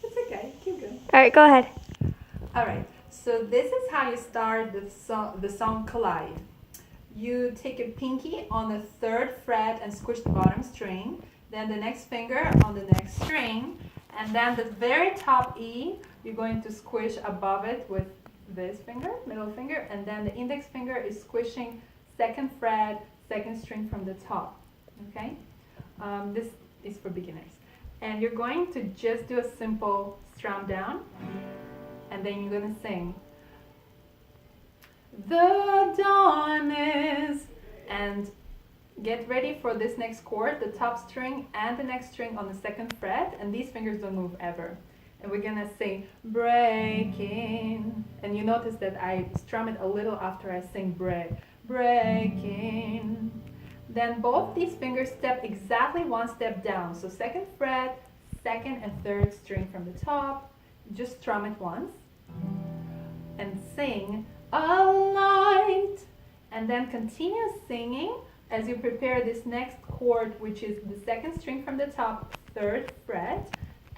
It's okay, keep going. All right, go ahead. All right, so this is how you start the song Collide. You take a pinky on the 3rd fret and squish the bottom string, then the next finger on the next string, and then the very top E, you're going to squish above it with this finger, middle finger, and then the index finger is squishing 2nd fret, 2nd string from the top, okay? This is for beginners. And you're going to just do a simple strum down, and then you're going to sing. The dawn is, and get ready for this next chord, the top string and the next string on the 2nd fret, and these fingers don't move ever. And we're gonna sing breaking, and you notice that I strum it a little after I sing breaking. Then both these fingers step exactly 1 step down, so 2nd fret, 2nd and 3rd string from the top, just strum it once, and sing a light, and then continue singing as you prepare this next chord, which is the 2nd string from the top, 3rd fret,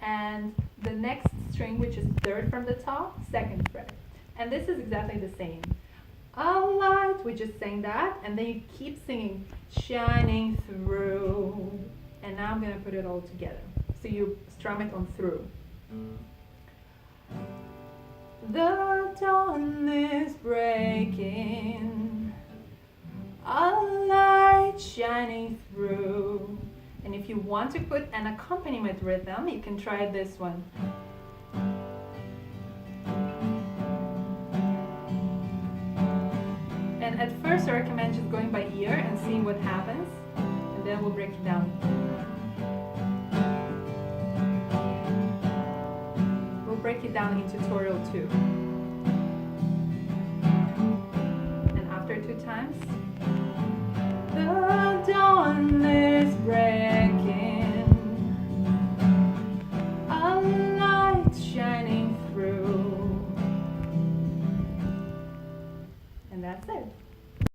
and the next string, which is 3rd from the top, 2nd fret. And this is exactly the same. A light, we just sang that, and then you keep singing, shining through. And now I'm going to put it all together. So you strum it on through. The dawn is breaking, a light shining through. And if you want to put an accompaniment rhythm, you can try this one. And at first I recommend just going by ear and seeing what happens, and then we'll break it down. We'll break it down in tutorial 2.